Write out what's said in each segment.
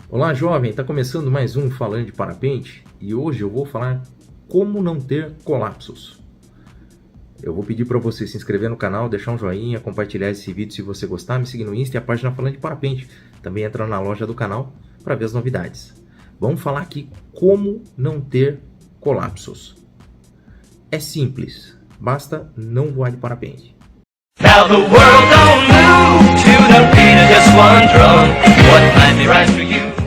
Olá, jovem! Está começando mais um Falando de Parapente e hoje eu vou falar como não ter colapsos. Eu vou pedir para você se inscrever no canal, deixar um joinha, compartilhar esse vídeo se você gostar, me seguir no Insta e a página Falando de Parapente. Também entra na loja do canal para ver as novidades. Vamos falar aqui como não ter colapsos. É simples, basta não voar de parapente. Now the world don't move to the beat of just one drum. What might be right for you?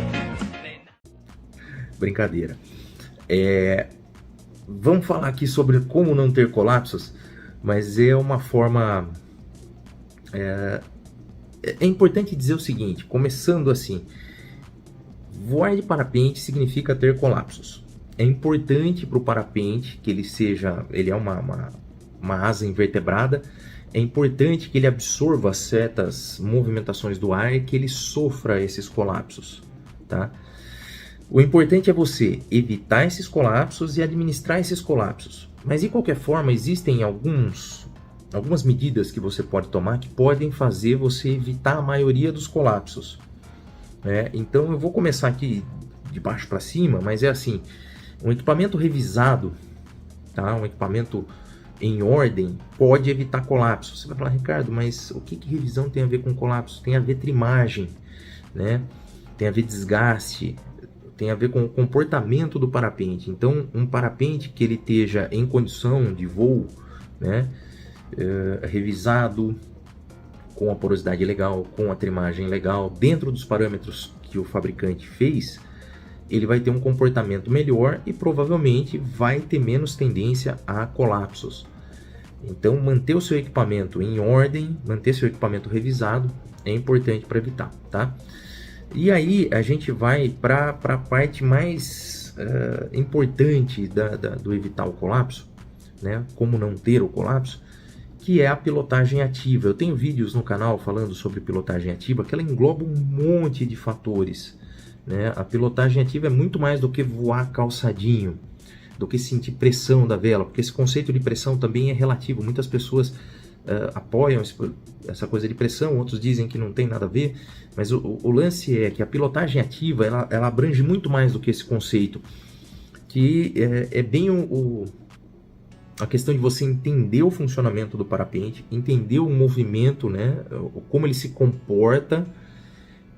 Brincadeira. Vamos falar aqui sobre como não ter colapsos, mas é uma forma... É importante dizer o seguinte, começando assim, voar de parapente significa ter colapsos. É importante para o parapente que ele é uma asa invertebrada, é importante que ele absorva certas movimentações do ar e que ele sofra esses colapsos, tá? O importante é você evitar esses colapsos e administrar esses colapsos. Mas de qualquer forma, existem algumas medidas que você pode tomar que podem fazer você evitar a maioria dos colapsos. Então eu vou começar aqui de baixo para cima, mas é assim, um equipamento revisado, tá? Um equipamento em ordem pode evitar colapso. Você vai falar, Ricardo, mas o que revisão tem a ver com colapso? Tem a ver trimagem, né? Tem a ver desgaste, tem a ver com o comportamento do parapente. Então, um parapente que ele esteja em condição de voo, né, revisado, com a porosidade legal, com a trimagem legal, dentro dos parâmetros que o fabricante fez, ele vai ter um comportamento melhor e provavelmente vai ter menos tendência a colapsos. Então, manter o seu equipamento em ordem, manter seu equipamento revisado é importante para evitar, tá? E aí a gente vai para a parte mais importante do evitar o colapso, né? Como não ter o colapso, que é a pilotagem ativa. Eu tenho vídeos no canal falando sobre pilotagem ativa, que ela engloba um monte de fatores, né? A pilotagem ativa é muito mais do que voar calçadinho, do que sentir pressão da vela, porque esse conceito de pressão também é relativo. Muitas pessoas apoiam essa coisa de pressão, outros dizem que não tem nada a ver, mas o lance é que a pilotagem ativa ela abrange muito mais do que esse conceito, que é bem a questão de você entender o funcionamento do parapente, entender o movimento, né, como ele se comporta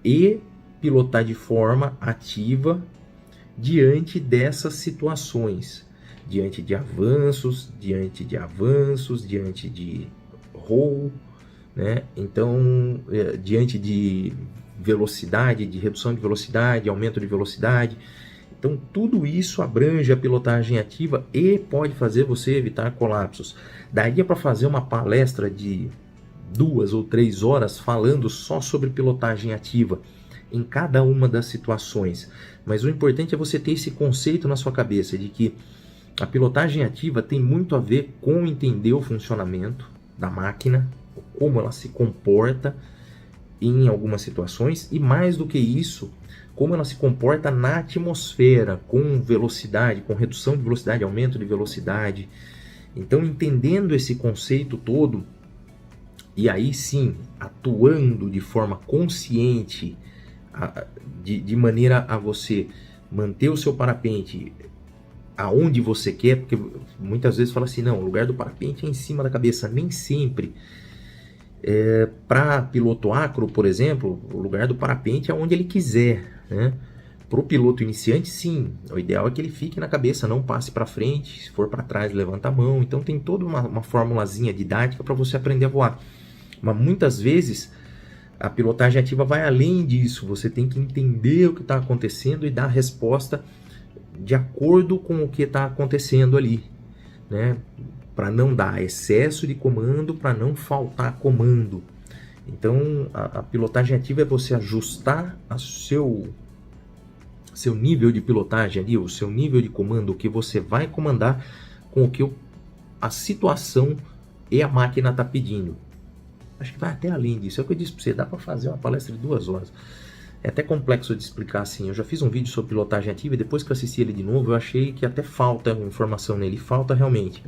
e pilotar de forma ativa diante dessas situações, diante de avanços, diante de roll, né? Então, diante de velocidade, de redução de velocidade, aumento de velocidade. Então, tudo isso abrange a pilotagem ativa e pode fazer você evitar colapsos. Daria para fazer uma palestra de 2 ou 3 horas falando só sobre pilotagem ativa em cada uma das situações. Mas o importante é você ter esse conceito na sua cabeça de que a pilotagem ativa tem muito a ver com entender o funcionamento da máquina, como ela se comporta em algumas situações e, mais do que isso, como ela se comporta na atmosfera, com velocidade, com redução de velocidade, aumento de velocidade. Então, entendendo esse conceito todo, e aí sim, atuando de forma consciente, de maneira a você manter o seu parapente aonde você quer, porque muitas vezes fala assim, não, o lugar do parapente é em cima da cabeça. Nem sempre. Para piloto acro, por exemplo, o lugar do parapente é onde ele quiser, né? Para o piloto iniciante, sim, o ideal é que ele fique na cabeça, não passe para frente, se for para trás, levanta a mão. Então tem toda uma formulazinha didática para você aprender a voar. Mas muitas vezes a pilotagem ativa vai além disso, você tem que entender o que está acontecendo e dar a resposta de acordo com o que está acontecendo ali, né? Para não dar excesso de comando, para não faltar comando. Então, a pilotagem ativa é você ajustar seu nível de pilotagem ali, o seu nível de comando, o que você vai comandar com o que a situação e a máquina está pedindo. Acho que vai até além disso. É o que eu disse para você, dá para fazer uma palestra de 2 horas. É até complexo de explicar assim. Eu já fiz um vídeo sobre pilotagem ativa e depois que eu assisti ele de novo, eu achei que até falta informação nele. Falta realmente.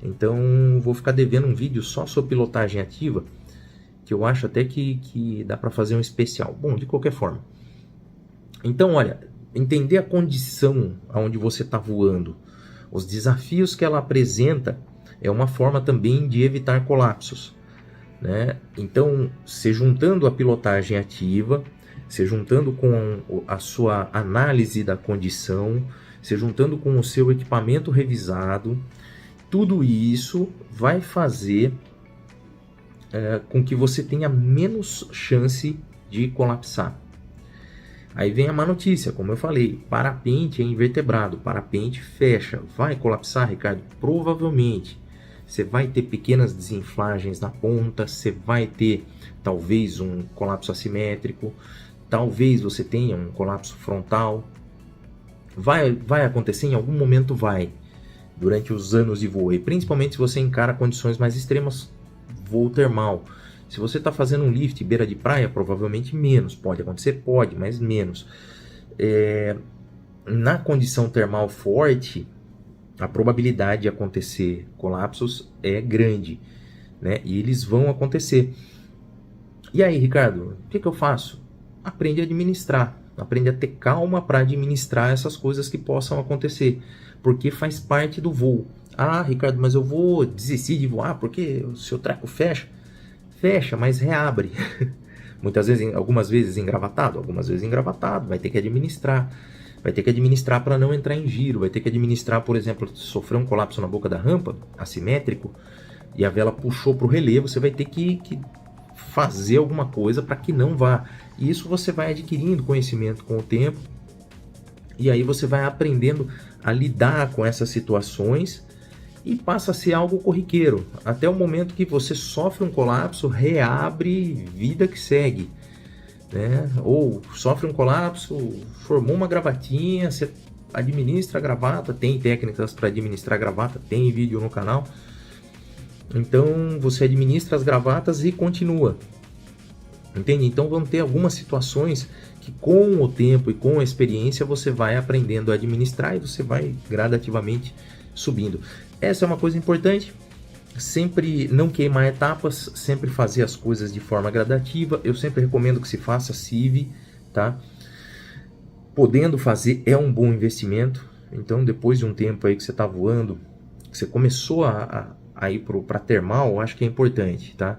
Então, vou ficar devendo um vídeo só sobre pilotagem ativa, que eu acho até que dá para fazer um especial. Bom, de qualquer forma, Então, olha, entender a condição aonde você está voando, os desafios que ela apresenta, é uma forma também de evitar colapsos, né? Então, se juntando a pilotagem ativa, se juntando com a sua análise da condição, se juntando com o seu equipamento revisado, tudo isso vai fazer com que você tenha menos chance de colapsar. Aí vem a má notícia, como eu falei, parapente é invertebrado, parapente fecha. Vai colapsar, Ricardo? Provavelmente. Você vai ter pequenas desinflagens na ponta, você vai ter talvez um colapso assimétrico, talvez você tenha um colapso frontal. Vai acontecer em algum momento, vai, durante os anos de voo, e principalmente se você encara condições mais extremas, voo termal. Se você está fazendo um lift beira de praia, provavelmente menos. Pode acontecer? Pode, mas menos. Na condição termal forte, a probabilidade de acontecer colapsos é grande, né? E eles vão acontecer. E aí, Ricardo, o que eu faço? Aprende a administrar. Aprende a ter calma para administrar essas coisas que possam acontecer. Porque faz parte do voo. Ah, Ricardo, mas eu vou desistir de voar porque o seu treco fecha. Fecha, mas reabre. Muitas vezes, algumas vezes engravatado, vai ter que administrar. Vai ter que administrar para não entrar em giro, vai ter que administrar, por exemplo, sofrer um colapso na boca da rampa, assimétrico, e a vela puxou para o relevo, você vai ter que fazer alguma coisa para que não vá. E isso você vai adquirindo conhecimento com o tempo, e aí você vai aprendendo a lidar com essas situações, e passa a ser algo corriqueiro, até o momento que você sofre um colapso, reabre, vida que segue, né? Ou sofre um colapso, formou uma gravatinha, você administra a gravata, tem técnicas para administrar a gravata, tem vídeo no canal, então você administra as gravatas e continua, entende? Então vão ter algumas situações que com o tempo e com a experiência você vai aprendendo a administrar e você vai gradativamente subindo. Essa é uma coisa importante, sempre não queimar etapas, sempre fazer as coisas de forma gradativa. Eu sempre recomendo que se faça CIV, tá? Podendo fazer é um bom investimento. Então depois de um tempo aí que você está voando, que você começou a ir para termal, eu acho que é importante, tá?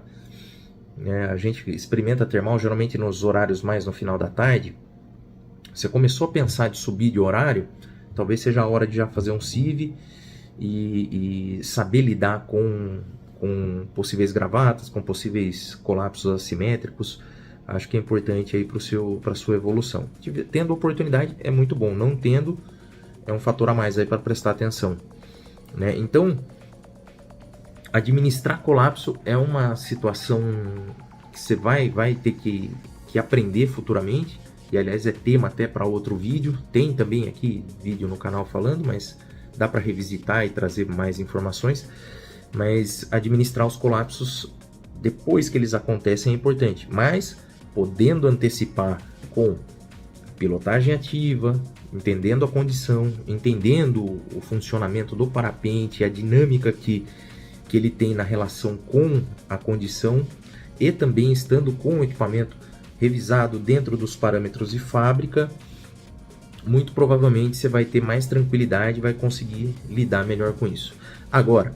A gente experimenta termal geralmente nos horários mais no final da tarde. Você começou a pensar de subir de horário, talvez seja a hora de já fazer um CIV e saber lidar com possíveis gravatas, com possíveis colapsos assimétricos. Acho que é importante aí para a sua evolução. Tendo oportunidade é muito bom, não tendo é um fator a mais aí para prestar atenção, né? Então, administrar colapso é uma situação que você vai ter que aprender futuramente, e aliás é tema até para outro vídeo. Tem também aqui vídeo no canal falando, mas dá para revisitar e trazer mais informações. Mas administrar os colapsos depois que eles acontecem é importante, mas podendo antecipar com pilotagem ativa, entendendo a condição, entendendo o funcionamento do parapente, a dinâmica que ele tem na relação com a condição, e também estando com o equipamento revisado dentro dos parâmetros de fábrica, muito provavelmente você vai ter mais tranquilidade e vai conseguir lidar melhor com isso. Agora,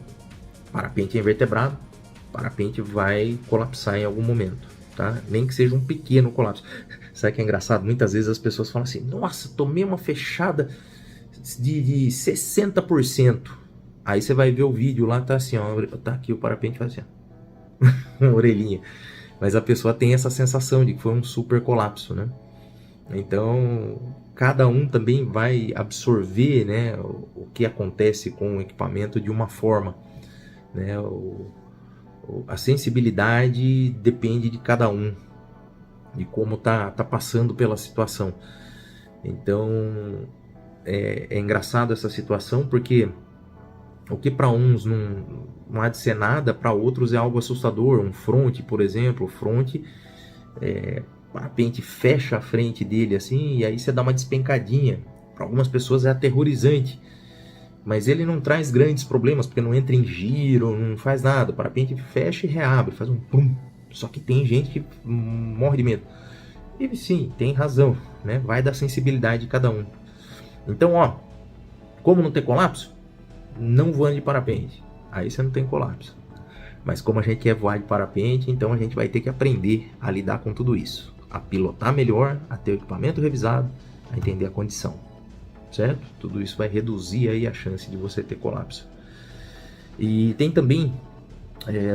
parapente é invertebrado, parapente vai colapsar em algum momento, tá? Nem que seja um pequeno colapso. Sabe o que é engraçado? Muitas vezes as pessoas falam assim: nossa, tomei uma fechada de 60%. Aí você vai ver o vídeo lá, tá assim, ó, tá aqui o parapente, faz assim, ó, uma orelhinha. Mas a pessoa tem essa sensação de que foi um super colapso, né? Então, cada um também vai absorver, né, o que acontece com o equipamento de uma forma, né? A sensibilidade depende de cada um, de como tá passando pela situação. Então, é engraçado essa situação, porque o que para uns não há de ser nada, para outros é algo assustador. Um fronte, por exemplo, o fronte, o parapente fecha a frente dele assim, e aí você dá uma despencadinha. Para algumas pessoas é aterrorizante, mas ele não traz grandes problemas, porque não entra em giro, não faz nada. O parapente fecha e reabre, faz um pum. Só que tem gente que morre de medo. E sim, tem razão, né? Vai da sensibilidade de cada um. Então, ó, como não ter colapso? Não voando de parapente. Aí você não tem colapso. Mas como a gente quer voar de parapente, então a gente vai ter que aprender a lidar com tudo isso. A pilotar melhor, a ter o equipamento revisado, a entender a condição. Certo? Tudo isso vai reduzir aí a chance de você ter colapso. E tem também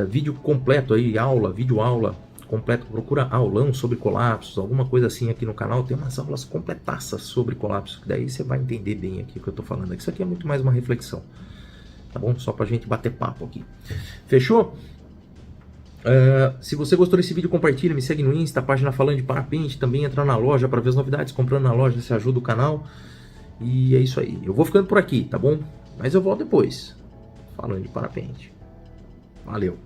vídeo completo aí, vídeo aula completo. Procura aulão sobre colapsos, alguma coisa assim aqui no canal. Tem umas aulas completaças sobre colapso. Daí você vai entender bem aqui o que eu tô falando. Isso aqui é muito mais uma reflexão. Tá bom? Só pra gente bater papo aqui. Fechou? Se você gostou desse vídeo, compartilha, me segue no Insta, a página Falando de Parapente. Também entra na loja para ver as novidades. Comprando na loja, você ajuda o canal. E é isso aí. Eu vou ficando por aqui, tá bom? Mas eu volto depois. Falando de Parapente. Valeu!